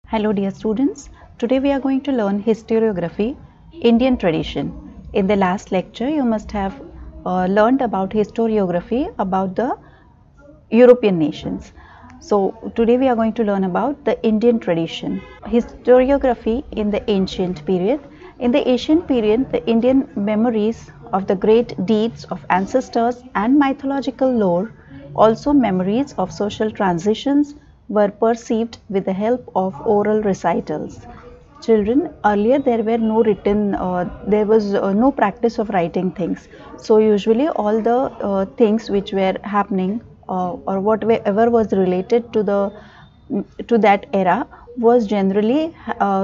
Hello dear students, today we are going to learn historiography, Indian tradition. In the last lecture you must have learned about historiography about the European nations. So today we are going to learn about the Indian tradition. Historiography in the ancient period. In the ancient period, the Indian memories of the great deeds of ancestors and mythological lore, also memories of social transitions, were perceived with the help of oral recitals. Children, earlier there were no written, there was no practice of writing things. So usually all the things which were happening or whatever was related to the to that era was generally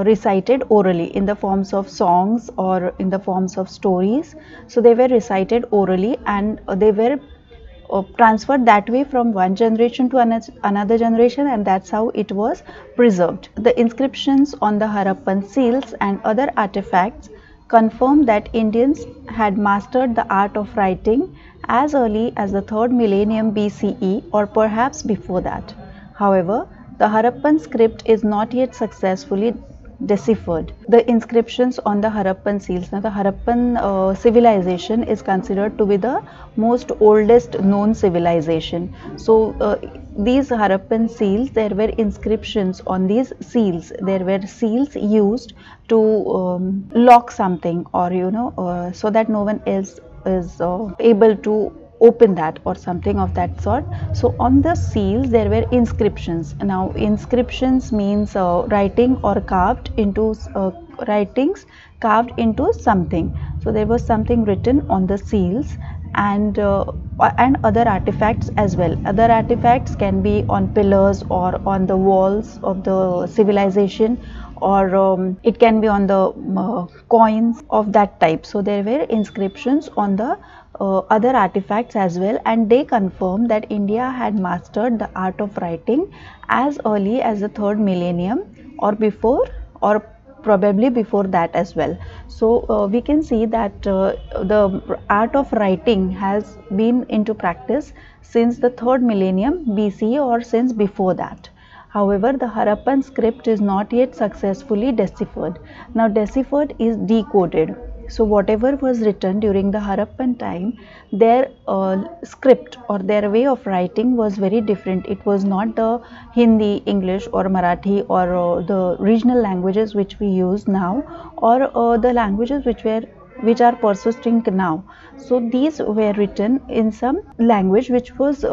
recited orally in the forms of songs or in the forms of stories. So they were recited orally and they were transferred that way from one generation to another generation, and that's how it was preserved. The inscriptions on the Harappan seals and other artifacts confirm that Indians had mastered the art of writing as early as the 3rd millennium BCE or perhaps before that. However, the Harappan script is not yet successfully deciphered. The inscriptions on the Harappan seals. Now, the Harappan civilization is considered to be the most oldest known civilization. So, these Harappan seals, there were inscriptions on these seals. There were seals used to lock something, or so that no one else is able to open that or something of that sort. So on the seals there were inscriptions. Now inscriptions means writing or carved into writings carved into something. So there was something written on the seals and other artifacts as well. Other artifacts can be on pillars or on the walls of the civilization, or it can be on the coins of that type. So there were inscriptions on the other artifacts as well, and they confirm that India had mastered the art of writing as early as the 3rd millennium or before, or probably before that as well. So we can see that the art of writing has been into practice since the 3rd millennium BC or since before that. However, the Harappan script is not yet successfully deciphered. Now deciphered is decoded. So whatever was written during the Harappan time, their script or their way of writing was very different. It was not the Hindi, English or Marathi or the regional languages which we use now, or the languages which are persisting now. So these were written in some language which was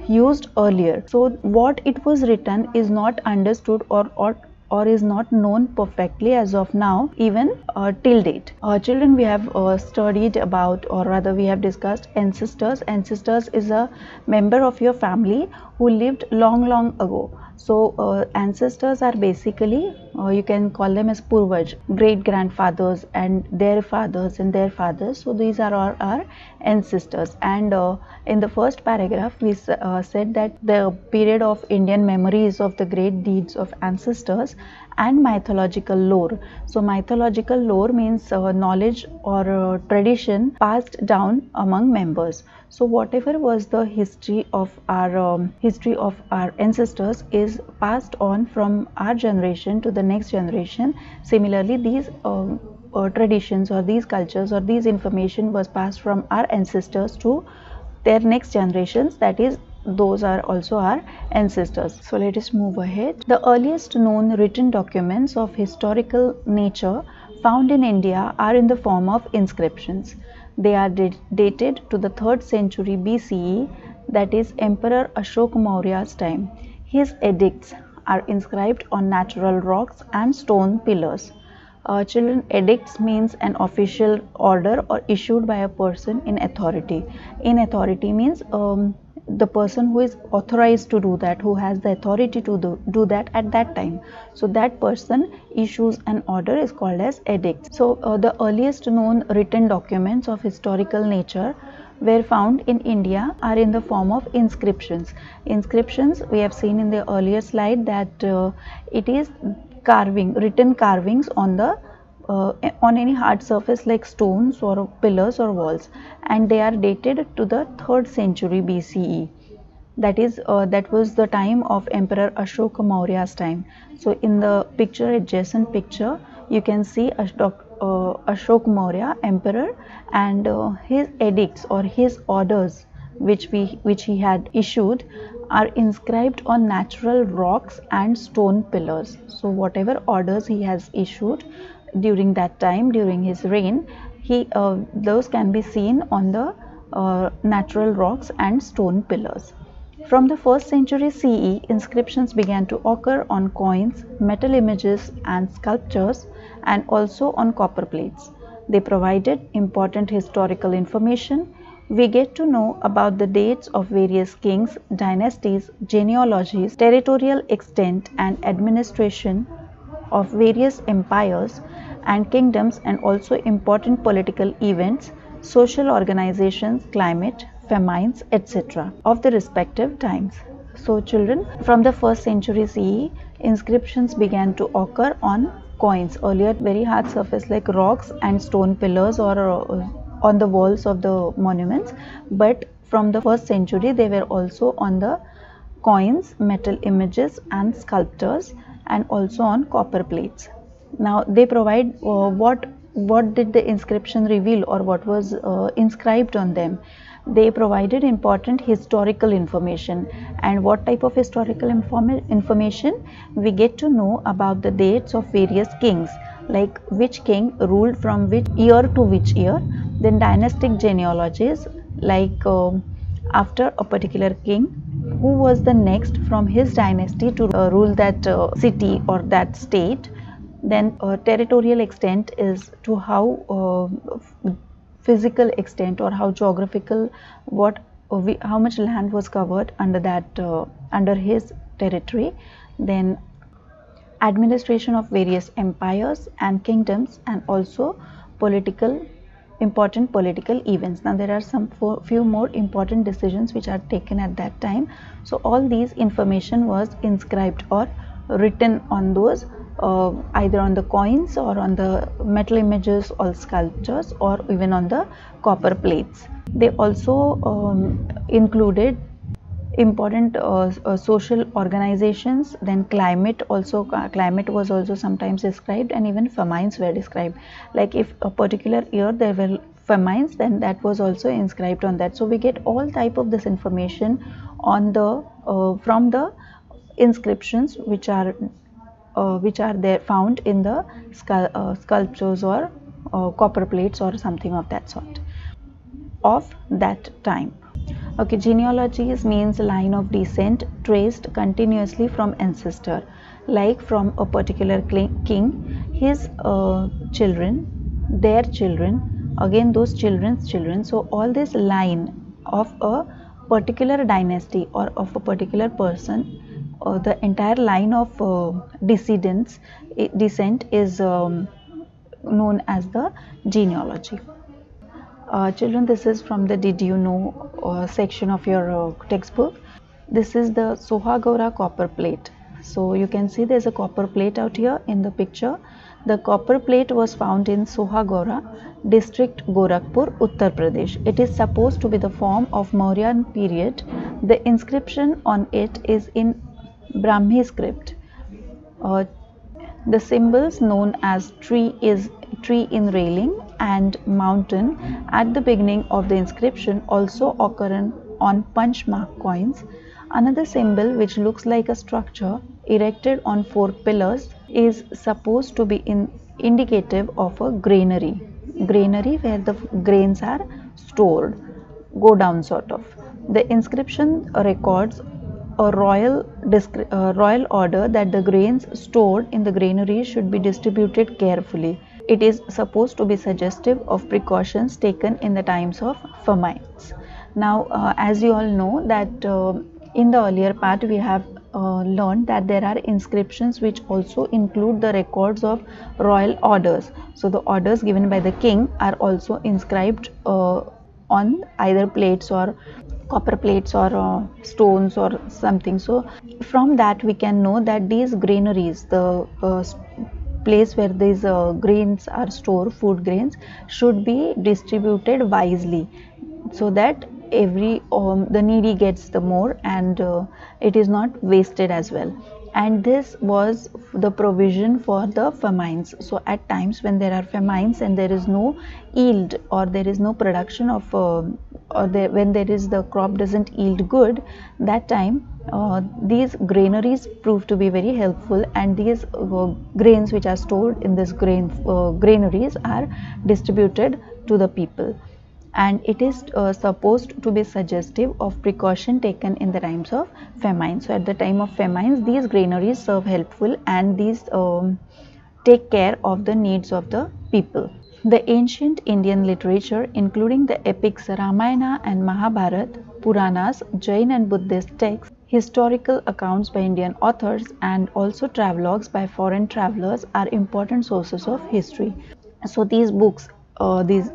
used earlier. So what it was written is not understood or is not known perfectly as of now, even till date. Children, we have studied about, or rather we have discussed ancestors. Ancestors is a member of your family who lived long ago. So ancestors are basically, you can call them as Purvaj, great grandfathers and their fathers and their fathers. So these are our ancestors. And in the first paragraph we said that the period of Indian memories of the great deeds of ancestors and mythological lore. So mythological lore means knowledge or tradition passed down among members. So whatever was the history of our ancestors is passed on from our generation to the next generation. Similarly, these traditions or these cultures or these information was passed from our ancestors to their next generations, that is, those are also our ancestors. So let us move ahead. The earliest known written documents of historical nature found in India are in the form of inscriptions. They are dated to the 3rd century BCE, that is Emperor Ashok Maurya's time. His edicts are inscribed on natural rocks and stone pillars. Children, edicts means an official order or issued by a person in authority. In authority means the person who is authorized to do that, who has the authority to do that at that time. So that person issues an order is called as edict. So the earliest known written documents of historical nature were found in India are in the form of inscriptions. Inscriptions, we have seen in the earlier slide that it is written carvings on the on any hard surface like stones or pillars or walls, and they are dated to the 3rd century BCE. that was the time of Emperor Ashoka Maurya's time. So in the picture, adjacent picture, you can see Ashok Maurya emperor, and his edicts or his orders which he had issued are inscribed on natural rocks and stone pillars. So whatever orders he has issued during that time, during his reign, those can be seen on the natural rocks and stone pillars. From the 1st century CE, inscriptions began to occur on coins, metal images and sculptures, and also on copper plates. They provided important historical information. We get to know about the dates of various kings, dynasties, genealogies, territorial extent and administration of various empires and kingdoms, and also important political events, social organizations, climate, famines, etc. of the respective times. So children, from the 1st century CE, inscriptions began to occur on coins. Earlier, very hard surface like rocks and stone pillars or on the walls of the monuments, but from the 1st century they were also on the coins, metal images and sculptures, and also on copper plates. Now they provide what did the inscription reveal, or what was inscribed on them. They provided important historical information. And what type of historical information? We get to know about the dates of various kings, like which king ruled from which year to which year. Then dynastic genealogies, like after a particular king, who was the next from his dynasty to rule that city or that state. Then territorial extent is to how physical extent or how geographical, how much land was covered under that under his territory. Then administration of various empires and kingdoms, and also important political events. Now there are some few more important decisions which are taken at that time. So all these information was inscribed or written on those either on the coins or on the metal images or sculptures, or even on the copper plates. They also included important social organizations. Then climate was also sometimes described, and even famines were described. Like if a particular year there were famines, then that was also inscribed on that. So we get all type of this information on the from the inscriptions which are there found in the sculptures or copper plates or something of that sort of that time. Okay, genealogies means line of descent traced continuously from ancestor, like from a particular king, his children, their children, again those children's children. So all this line of a particular dynasty or of a particular person, the entire line of descent is known as the genealogy. Children, this is from the Did You Know section of your textbook. This is the Sohagaura copper plate. So you can see there's a copper plate out here in the picture. The copper plate was found in Sohagaura district, Gorakhpur, Uttar Pradesh. It is supposed to be the form of Mauryan period. The inscription on it is in Brahmi script. The symbols known as tree in railing and mountain at the beginning of the inscription also occur on punch mark coins. Another symbol, which looks like a structure erected on 4 pillars, is supposed to be indicative of a granary where the grains are stored, go down sort of. The inscription records a royal order that the grains stored in the granary should be distributed carefully. It is supposed to be suggestive of precautions taken in the times of famines. Now, as you all know that in the earlier part we have learned that there are inscriptions which also include the records of royal orders. So the orders given by the king are also inscribed on either plates or copper plates or stones or something. So from that we can know that these granaries, the place where these grains are stored, food grains, should be distributed wisely, so that every the needy gets the more, and it is not wasted as well. And this was the provision for the famines. So at times when there are famines and there is no yield, or there is no production of when there is the crop doesn't yield good, that time these granaries prove to be very helpful, and these grains which are stored in this granaries are distributed to the people. And it is supposed to be suggestive of precaution taken in the times of famine. So at the time of famines, these granaries serve helpful, and these take care of the needs of the people. The ancient Indian literature, including the epics Ramayana and Mahabharata, Puranas, Jain and Buddhist texts, historical accounts by Indian authors, and also travelogues by foreign travelers, are important sources of history. So these books, these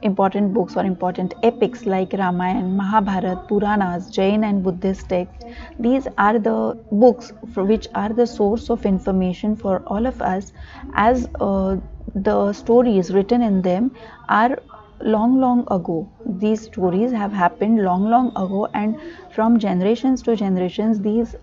important books or important epics like Ramayana, Mahabharata, Puranas, Jain and Buddhist texts, these are the books for which are the source of information for all of us, as the stories written in them are long ago. These stories have happened long ago, and from generations to generations these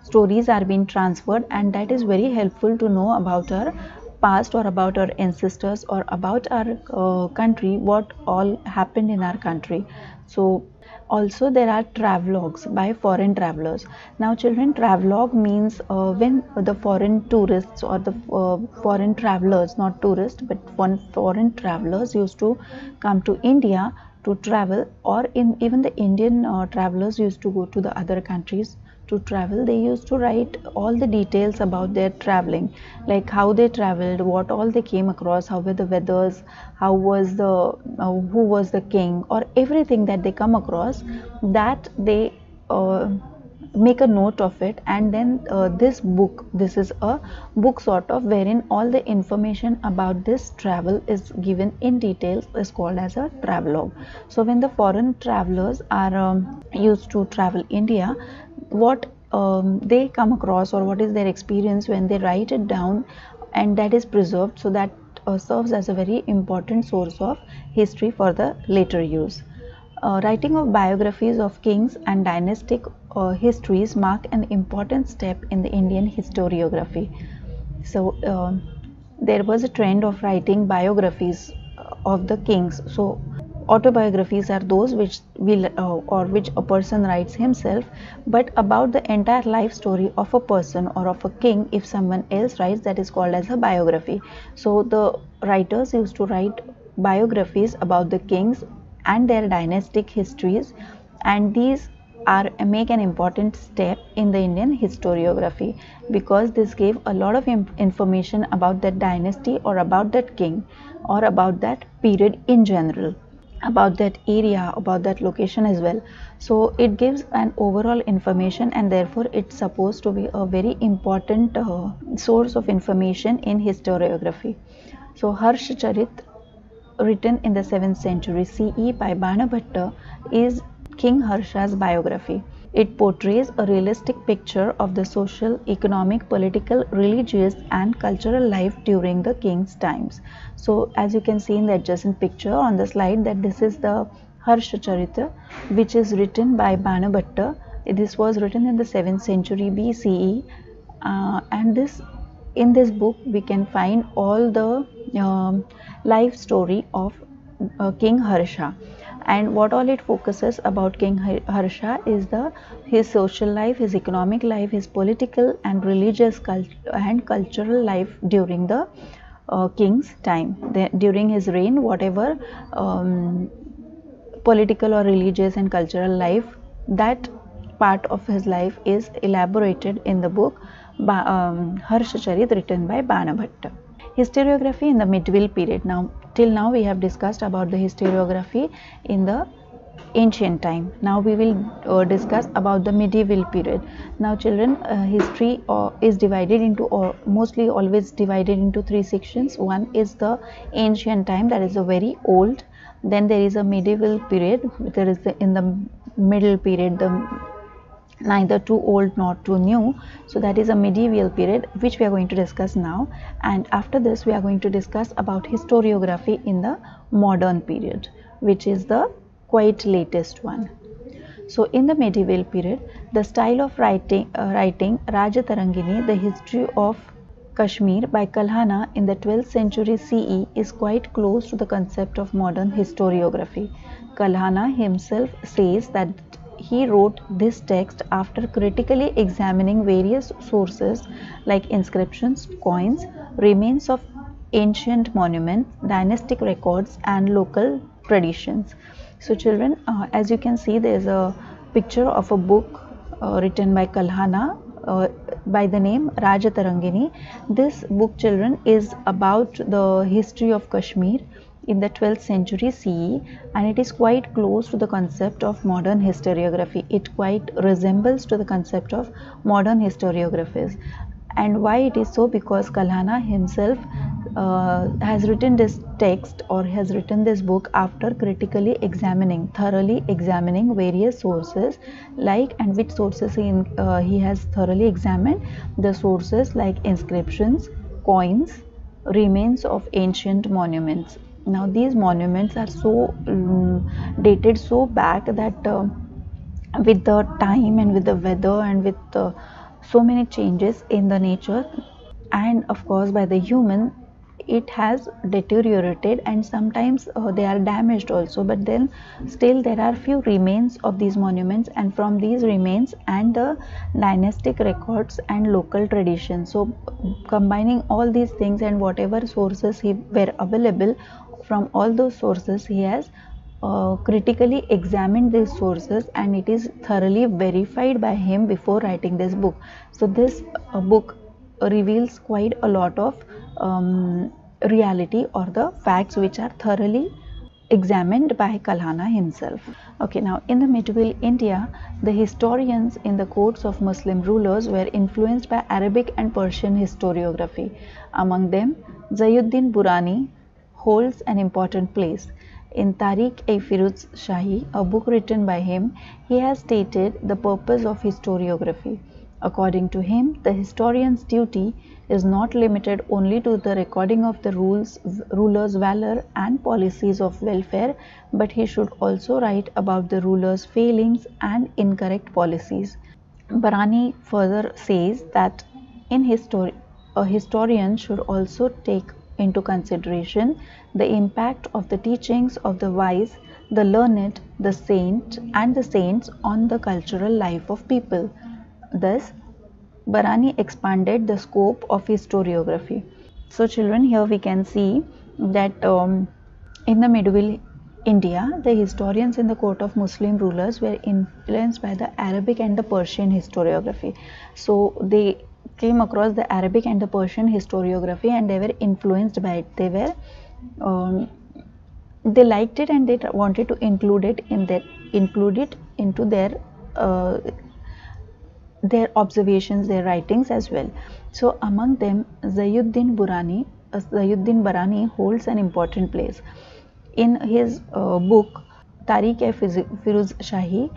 stories are being transferred, and that is very helpful to know about our past, or about our ancestors, or about our country, what all happened in our country. So also there are travelogues by foreign travelers. Now children, travelogue means when the foreign tourists or the foreign travelers, not tourists but foreign travelers, used to come to India to travel, or even the Indian travelers used to go to the other countries to travel. They used to write all the details about their traveling, like how they traveled, what all they came across, how were the weathers, how was the who was the king, or everything that they come across, that they make a note of it. And then this is a book sort of, wherein all the information about this travel is given in details, is called as a travelogue. So when the foreign travelers are used to travel India, what they come across, or what is their experience, when they write it down, and that is preserved, so that serves as a very important source of history for the later use. Writing of biographies of kings and dynastic histories mark an important step in the Indian historiography. So there was a trend of writing biographies of the kings. So autobiographies are those which will or which a person writes himself, but about the entire life story of a person or of a king, if someone else writes, that is called as a biography. So the writers used to write biographies about the kings and their dynastic histories, and these are make an important step in the Indian historiography, because this gave a lot of information about that dynasty, or about that king, or about that period in general, about that area, about that location as well. So it gives an overall information, and therefore it's supposed to be a very important source of information in historiography. So Harshcharit, written in the 7th century CE by Banabhatta, is King Harsha's biography. It portrays a realistic picture of the social, economic, political, religious and cultural life during the king's times. So as you can see in the adjacent picture on the slide, that this is the Harshcharita, which is written by Banabhatta. This was written in the 7th century BCE, and in this book we can find all the life story of King Harsha. And what all it focuses about King Harsha is his social life, his economic life, his political and religious and cultural life during the king's time. During his reign, whatever political or religious and cultural life, that part of his life is elaborated in the book Harshcharit, written by Banabhatta. Historiography in the medieval period. Now, till now we have discussed about the historiography in the ancient time. Now we will discuss about the medieval period. Now children, history is divided into, or mostly always divided into, 3 sections. One is the ancient time, that is a very old. Then there is a medieval period. There is in the middle period, the neither too old nor too new. So that is a medieval period, which we are going to discuss now. And after this we are going to discuss about historiography in the modern period, which is the quite latest one. So in the medieval period, the style of writing Rajatarangini, the history of Kashmir by Kalhana in the 12th century CE is quite close to the concept of modern historiography. Kalhana himself says that he wrote this text after critically examining various sources like inscriptions, coins, remains of ancient monuments, dynastic records, and local traditions. So, children, as you can see, there is a picture of a book written by Kalhana by the name Rajatarangini. This book, children, is about the history of Kashmir in the 12th century CE, and it is quite close to the concept of modern historiography. It quite resembles to the concept of modern historiographies. And why it is so? Because Kalhana himself has written this text or has written this book after critically examining, thoroughly examining various sources, like, and which sources he has thoroughly examined? The sources like inscriptions, coins, remains of ancient monuments. Now these monuments are so dated so back that with the time and with the weather and with so many changes in the nature and of course by the human, it has deteriorated, and sometimes they are damaged also, but then still there are few remains of these monuments, and from these remains and the dynastic records and local traditions, so combining all these things and whatever sources were available, from all those sources he has critically examined these sources, and it is thoroughly verified by him before writing this book. So this book reveals quite a lot of reality or the facts which are thoroughly examined by Kalhana himself. Okay, now in the medieval India, the historians in the courts of Muslim rulers were influenced by Arabic and Persian historiography. Among them, Zayuddin Burani holds an important place. In Tariq-e-Firuz Shahi, a book written by him, he has stated the purpose of historiography. According to him, the historian's duty is not limited only to the recording of the ruler's valor and policies of welfare, but he should also write about the ruler's failings and incorrect policies. Barani further says that in history, a historian should also take into consideration the impact of the teachings of the wise, the learned, the saints on the cultural life of people. Thus, Barani expanded the scope of historiography. So, children, here we can see that in the medieval India, the historians in the court of Muslim rulers were influenced by the Arabic and the Persian historiography. So, they came across the Arabic and the Persian historiography, and they were influenced by it. They liked it, and they wanted to include it into their observations, their writings as well. So among them, Zayuddin Barani holds an important place. In his book Tariq-e-Firuz Shahi,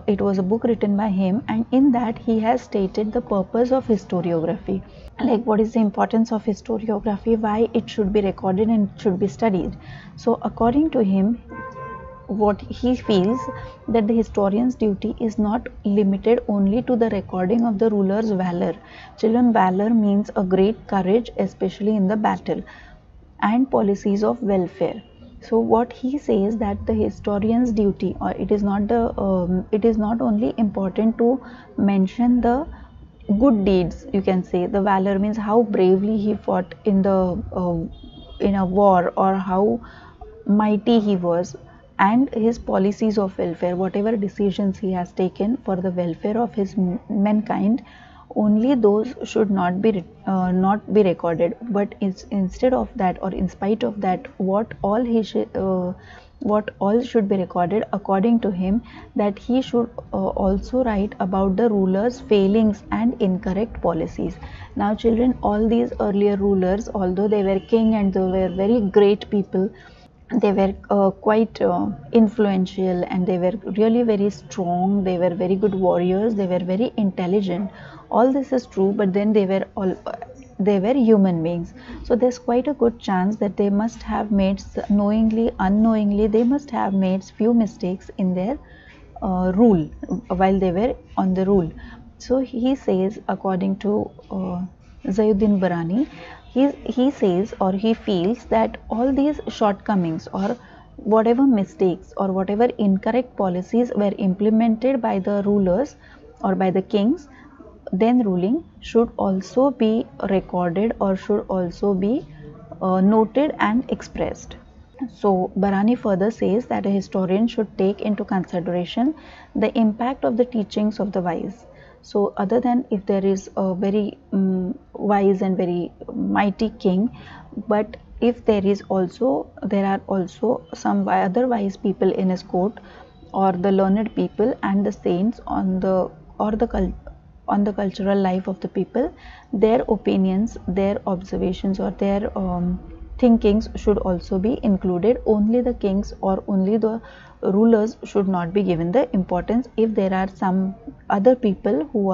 it was a book written by him, and in that he has stated the purpose of historiography, like what is the importance of historiography, why it should be recorded and should be studied. So according to him, what he feels that the historian's duty is not limited only to the recording of the ruler's valor. Children, valor means a great courage, especially in the battle, and policies of welfare. So what he says that the historian's duty, or it is not only important to mention the good deeds, you can say the valor means how bravely he fought in a war, or how mighty he was, and his policies of welfare, whatever decisions he has taken for the welfare of his mankind, only those should not be recorded. But instead of that, or in spite of that, what all should be recorded according to him, that he should also write about the ruler's failings and incorrect policies. Now children, all these earlier rulers, although they were king and they were very great people, they were quite influential, and they were really very strong, they were very good warriors, they were very intelligent. All this is true, but then they were all they were human beings. So there's quite a good chance that they must have made, knowingly, unknowingly, they must have made few mistakes in their rule while they were on the rule. So he says, according to Zainuddin Barani, he says or he feels that all these shortcomings or whatever mistakes or whatever incorrect policies were implemented by the rulers or by the kings then ruling should also be recorded or should also be noted and expressed. So Barani further says that a historian should take into consideration the impact of the teachings of the wise. So other than if there is a very wise and very mighty king, but if there are also some other wise people in his court, or the learned people and the saints on the cultural life of the people, their opinions, their observations or their thinkings should also be included. Only the kings or only the rulers should not be given the importance. If there are some other people who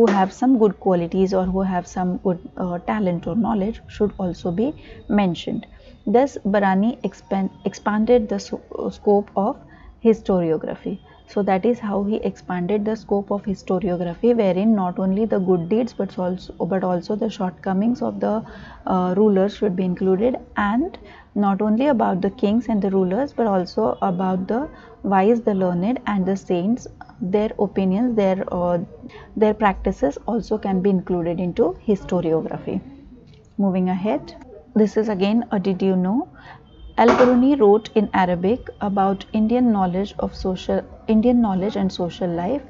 have some good qualities or who have some good talent or knowledge should also be mentioned. Thus Barani expanded the scope of historiography. So that is how he expanded the scope of historiography, wherein not only the good deeds but also the shortcomings of the rulers should be included, and not only about the kings and the rulers but also about the wise, the learned and the saints. Their opinions, their practices also can be included into historiography. Moving ahead, this is again a did you know. Al-Biruni wrote in Arabic about Indian knowledge and social life.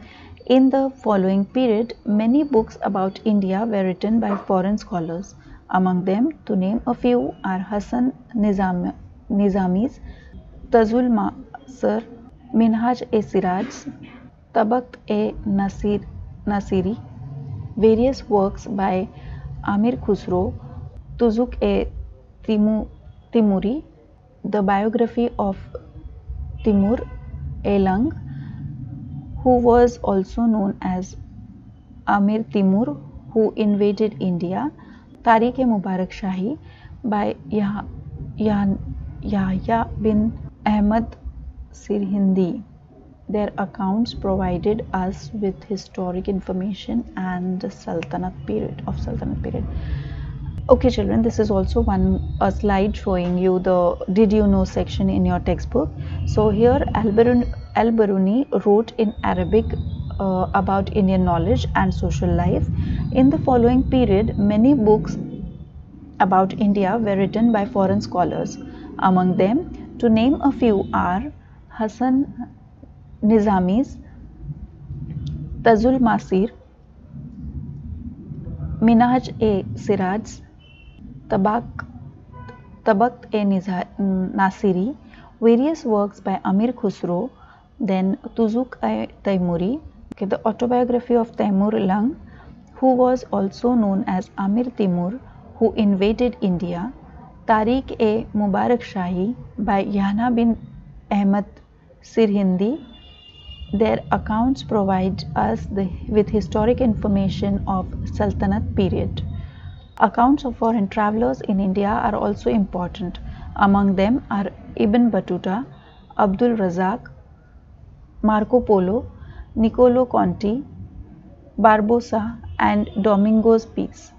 In the following period, many books about India were written by foreign scholars. Among them, to name a few, are Hasan Nizami's Tazul Masr, Minhaj-e-Siraj, Tabaqat-e-Nasiri, various works by Amir Khusro, Tuzuk-e-Timuri, the biography of Timur Elang, who was also known as Amir Timur, who invaded India, Tariq-e-Mubarak Shahi by Yahya bin Ahmad Sirhindi. Their accounts provided us with historic information and the Sultanate period. Okay children, this is also a slide showing you the did you know section in your textbook. So here Al-Biruni wrote in Arabic about Indian knowledge and social life. In the following period, many books about India were written by foreign scholars. Among them, to name a few, are Hasan Nizami's Tazul Masir, Minhaj-e-Siraj, Tabaqat-e-Nasiri, various works by Amir Khusro, then Tuzuk-e-Timuri, the autobiography of Timur Lang, who was also known as Amir Timur, who invaded India, Tariq-e-Mubarak Shahi by Yahya bin Ahmad Sirhindi. Their accounts provide us with historic information of Sultanate period. Accounts of foreign travelers in India are also important. Among them are Ibn Battuta, Abdul Razak, Marco Polo, Niccolo Conti, Barbosa and Domingos Peace.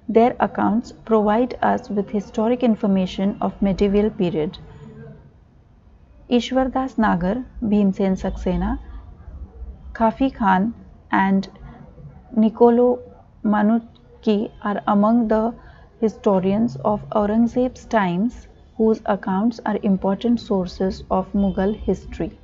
Their accounts provide us with historic information of medieval period. Ishwardas Nagar, Bhimsen Saxena, Kafi Khan and Niccolo Manutki are among the historians of Aurangzeb's times whose accounts are important sources of Mughal history.